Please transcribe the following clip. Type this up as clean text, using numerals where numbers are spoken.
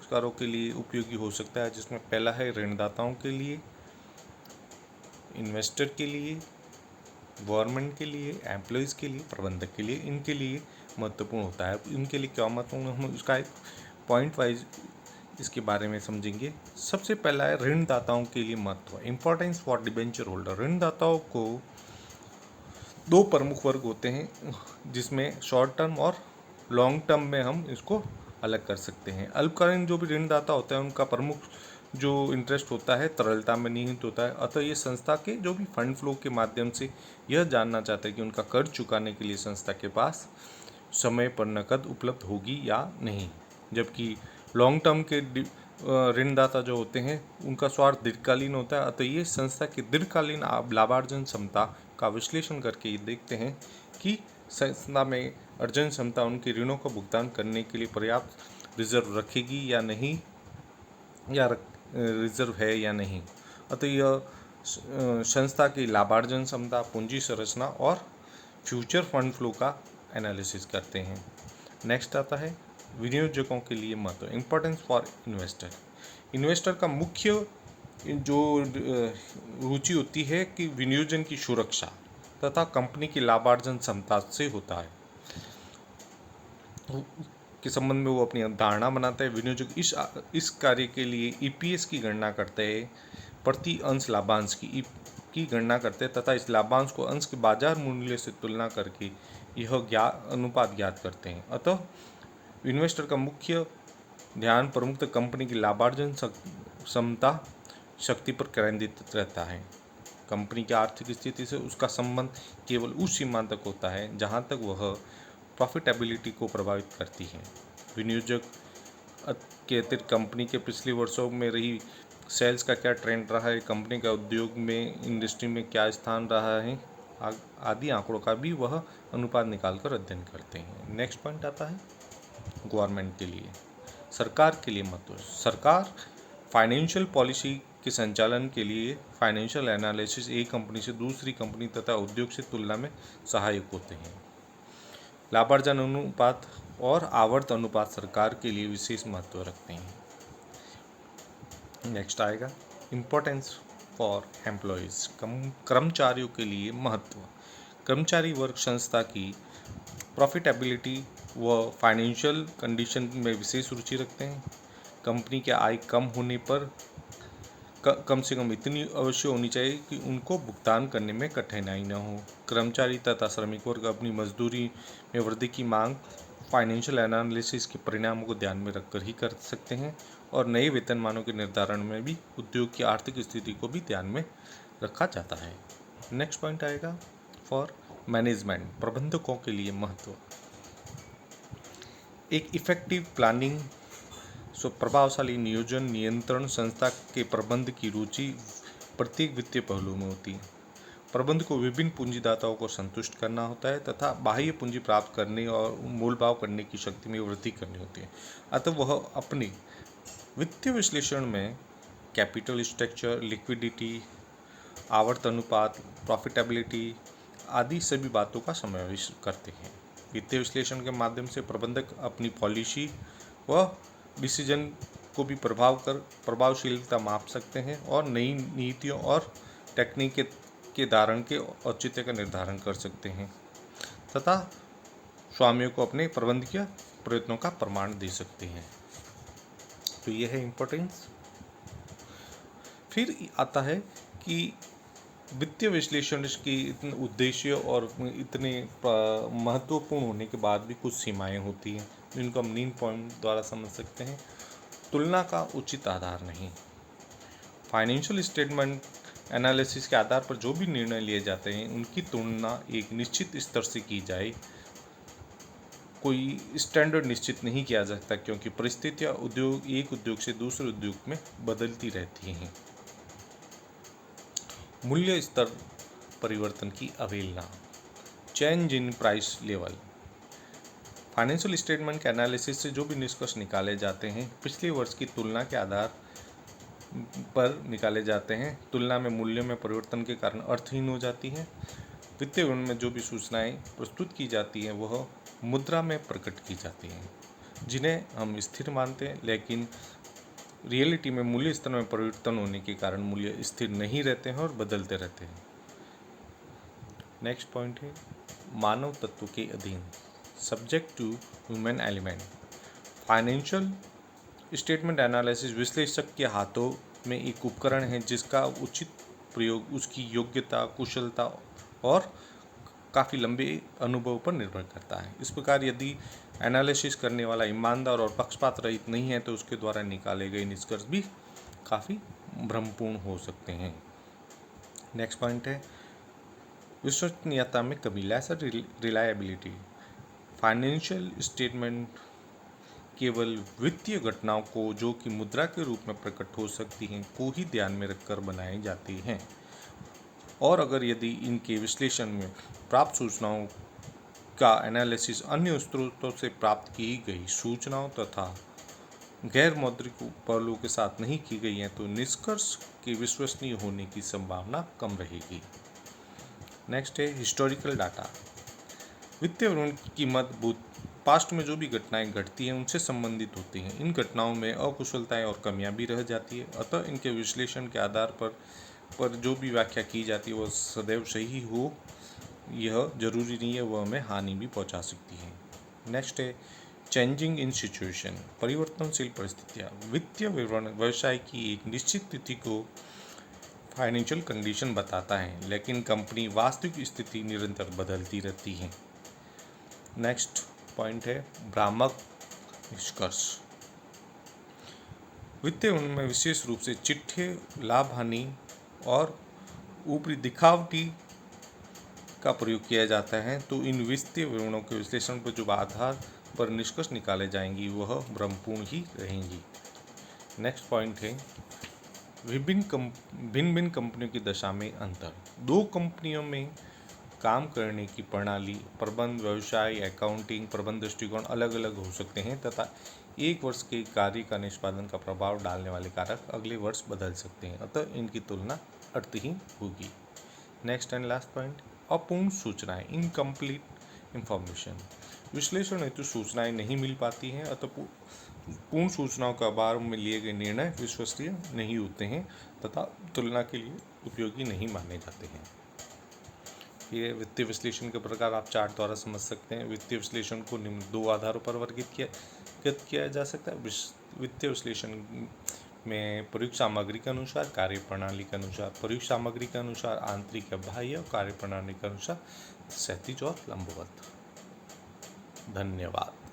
साक्षात्कारों के लिए उपयोगी हो सकता है, जिसमें पहला है ऋणदाताओं के लिए, इन्वेस्टर के लिए, गवर्नमेंट के लिए, एम्प्लॉयज़ के लिए, प्रबंधक के लिए। इनके लिए महत्वपूर्ण होता है। इनके लिए क्या महत्वपूर्ण, हम उसका एक पॉइंट वाइज इसके बारे में समझेंगे। सबसे पहला है ऋणदाताओं के लिए महत्व, इम्पोर्टेंस फॉर डिबेंचर होल्डर। ऋणदाताओं को दो प्रमुख वर्ग होते हैं, जिसमें शॉर्ट टर्म और लॉन्ग टर्म में हम इसको अलग कर सकते हैं। अल्पकालीन जो भी ऋणदाता होता है उनका प्रमुख जो इंटरेस्ट होता है तरलता में निहित होता है, अतः ये संस्था के जो भी फंड फ्लो के माध्यम से यह जानना चाहते हैं कि उनका कर्ज चुकाने के लिए संस्था के पास समय पर नकद उपलब्ध होगी या नहीं। जबकि लॉन्ग टर्म के ऋणदाता जो होते हैं उनका स्वार्थ दीर्घकालीन होता है, अतः ये संस्था की दीर्घकालीन लाभार्जन क्षमता का विश्लेषण करके ये देखते हैं कि संस्था में अर्जन क्षमता उनके ऋणों का भुगतान करने के लिए पर्याप्त रिजर्व रखेगी या नहीं, या रिजर्व है या नहीं। अतः यह संस्था की लाभार्जन क्षमता, पूंजी संरचना और फ्यूचर फंड फ्लो का एनालिसिस करते हैं। नेक्स्ट आता है विनियोजकों के लिए महत्व, इम्पोर्टेंस फॉर इन्वेस्टर। इन्वेस्टर का मुख्य जो रुचि होती है कि विनियोजन की सुरक्षा तथा कंपनी की लाभार्जन क्षमता से होता है के संबंध में वो अपनी धारणा बनाता है। विनियोजक इस कार्य के लिए ईपीएस की गणना करते हैं, प्रति अंश लाभांश की गणना करते हैं तथा इस लाभांश को अंश के बाजार मूल्य से तुलना करके यह अनुपात ज्ञात करते हैं। अतः इन्वेस्टर का मुख्य ध्यान प्रमुखतः कंपनी की लाभार्जन क्षमता शक्ति पर केंद्रित रहता है। कंपनी की आर्थिक स्थिति से उसका संबंध केवल उस सीमा तक होता है जहां तक वह प्रॉफिटेबिलिटी को प्रभावित करती है। विनियोजक के अतिरिक्त कंपनी के पिछले वर्षों में रही सेल्स का क्या ट्रेंड रहा है, कंपनी का उद्योग में, इंडस्ट्री में क्या स्थान रहा है, आदि आंकड़ों का भी वह अनुपात निकालकर अध्ययन करते हैं। नेक्स्ट पॉइंट आता है गवर्नमेंट के लिए, सरकार के लिए महत्व। सरकार फाइनेंशियल पॉलिसी के संचालन के लिए फाइनेंशियल एनालिसिस एक कंपनी से दूसरी कंपनी तथा उद्योग से तुलना में सहायक होते हैं। लाभार्जन अनुपात और आवर्त अनुपात सरकार के लिए विशेष महत्व रखते हैं। नेक्स्ट आएगा इम्पोर्टेंस फॉर एम्प्लॉयज़, कर्मचारियों के लिए महत्व। कर्मचारी वर्ग संस्था की प्रॉफिटेबिलिटी व फाइनेंशियल कंडीशन में विशेष रुचि रखते हैं। कंपनी के आय कम होने पर कम से कम इतनी अवश्य होनी चाहिए कि उनको भुगतान करने में कठिनाई न हो। कर्मचारी तथा श्रमिक वर्ग अपनी मजदूरी में वृद्धि की मांग फाइनेंशियल एनालिसिस के परिणामों को ध्यान में रखकर ही कर सकते हैं और नए वेतनमानों के निर्धारण में भी उद्योग की आर्थिक स्थिति को भी ध्यान में रखा जाता है। नेक्स्ट पॉइंट आएगा फॉर मैनेजमेंट, प्रबंधकों के लिए महत्व। एक इफेक्टिव प्लानिंग प्रभावशाली नियोजन नियंत्रण संस्था के प्रबंध की रुचि प्रत्येक वित्तीय पहलू में होती है। प्रबंध को विभिन्न पूंजीदाताओं को संतुष्ट करना होता है तथा बाह्य पूंजी प्राप्त करने और मोलभाव करने की शक्ति में वृद्धि करनी होती है। अतः वह अपने वित्तीय विश्लेषण में कैपिटल स्ट्रक्चर, लिक्विडिटी, आवर्त अनुपात, प्रॉफिटेबिलिटी आदि सभी बातों का समावेश करते हैं। वित्तीय विश्लेषण के माध्यम से प्रबंधक अपनी पॉलिसी व डिसीजन को भी प्रभावशीलता माप सकते हैं और नई नीतियों और टेक्निक के धारण के औचित्य का निर्धारण कर सकते हैं तथा स्वामियों को अपने प्रबंधकीय प्रयत्नों का प्रमाण दे सकते हैं। तो यह है इम्पोर्टेंस। फिर आता है कि वित्तीय विश्लेषण की इतने उद्देश्य और इतने महत्वपूर्ण होने के बाद भी कुछ सीमाएं होती हैं जिनको हम 3 पॉइंट द्वारा समझ सकते हैं। तुलना का उचित आधार नहीं, फाइनेंशियल स्टेटमेंट एनालिसिस के आधार पर जो भी निर्णय लिए जाते हैं उनकी तुलना एक निश्चित स्तर से की जाए। कोई स्टैंडर्ड निश्चित नहीं किया जा सकता क्योंकि परिस्थितियां एक उद्योग से दूसरे उद्योग में बदलती रहती हैं। मूल्य स्तर परिवर्तन की अवहेलना, change in price level. Financial statement के एनालिसिस से जो भी निष्कर्ष निकाले जाते हैं पिछले वर्ष की तुलना के आधार पर निकाले जाते हैं। तुलना में मूल्य में परिवर्तन के कारण अर्थहीन हो जाती हैं। वित्तीय विवरण में जो भी सूचनाएं प्रस्तुत की जाती हैं वह मुद्रा में प्रकट की जाती हैं। जिन्हें हम स्थिर मानते हैं, लेकिन रियलिटी में मूल्य स्तर में परिवर्तन होने के कारण मूल्य स्थिर नहीं रहते हैं और बदलते रहते हैं। नेक्स्ट पॉइंट है मानव तत्व के अधीन, subject to human element. Financial statement analysis विश्लेषक के हाथों में एक उपकरण है जिसका उचित प्रयोग उसकी योग्यता, कुशलता और काफ़ी लंबे अनुभव पर निर्भर करता है। इस प्रकार यदि एनालिसिस करने वाला ईमानदार और पक्षपात रहित नहीं है तो उसके द्वारा निकाले गए निष्कर्ष भी काफ़ी भ्रमपूर्ण हो सकते हैं। नेक्स्ट पॉइंट है विश्वसनीयता में कमी, लेसर रिलायबिलिटी। फाइनेंशियल स्टेटमेंट केवल वित्तीय घटनाओं को जो कि मुद्रा के रूप में प्रकट हो सकती हैं को ही ध्यान में रखकर बनाई जाती हैं, और अगर यदि इनके विश्लेषण में प्राप्त सूचनाओं का एनालिसिस अन्य स्रोतों से प्राप्त की गई सूचनाओं तथा गैर मौद्रिक पहलुओं के साथ नहीं की गई हैं तो निष्कर्ष के विश्वसनीय होने की संभावना कम रहेगी। नेक्स्ट है हिस्टोरिकल डाटा। वित्तीय विवरण की कीमत पास्ट में जो भी घटनाएं घटती हैं उनसे संबंधित होती हैं। इन घटनाओं में अकुशलताएं और कमियां भी रह जाती है, अतः इनके विश्लेषण के आधार पर जो भी व्याख्या की जाती है वह सदैव सही हो यह जरूरी नहीं है, वह हमें हानि भी पहुंचा सकती है। नेक्स्ट है चेंजिंग इन सिचुएशन, परिवर्तनशील परिस्थितियाँ। वित्तीय विवरण व्यवसाय की एक निश्चित तिथि को फाइनेंशियल कंडीशन बताता है, लेकिन कंपनी वास्तविक स्थिति निरंतर बदलती रहती है। नेक्स्ट पॉइंट है भ्रामक निष्कर्ष। वित्तीय विवरण में विशेष रूप से चिट्ठे, लाभ हानि और ऊपरी दिखावटी का प्रयोग किया जाता है, तो इन वित्तीय विवरणों के विश्लेषण पर जो आधार पर निष्कर्ष निकाले जाएंगी वह भ्रमपूर्ण ही रहेंगी। नेक्स्ट पॉइंट है भिन्न भिन्न कंपनियों की दशा में अंतर। दो कंपनियों में काम करने की प्रणाली, प्रबंध, व्यवसाय, अकाउंटिंग, प्रबंध दृष्टिकोण अलग अलग हो सकते हैं तथा एक वर्ष के कार्य का निष्पादन का प्रभाव डालने वाले कारक अगले वर्ष बदल सकते हैं, अतः इनकी तुलना अर्थहीन होगी। नेक्स्ट एंड लास्ट पॉइंट अपूर्ण सूचनाएं, इनकम्प्लीट इंफॉर्मेशन। विश्लेषण हेतु सूचनाएं नहीं मिल पाती हैं, अतः पूर्ण सूचनाओं के अभाव में लिए गए निर्णय विश्वसनीय नहीं होते हैं तथा तुलना के लिए उपयोगी नहीं माने जाते हैं। ये वित्तीय विश्लेषण के प्रकार आप चार्ट द्वारा समझ सकते हैं। वित्तीय विश्लेषण को निम्न दो आधारों पर वर्गीकृत किया जा सकता है। वित्तीय विश्लेषण में प्रयुक्त सामग्री के अनुसार, कार्य प्रणाली के अनुसार। प्रयुक्त सामग्री के अनुसार आंतरिक या बाह्य, और कार्य प्रणाली के अनुसार क्षैतिज और लंबवत। धन्यवाद।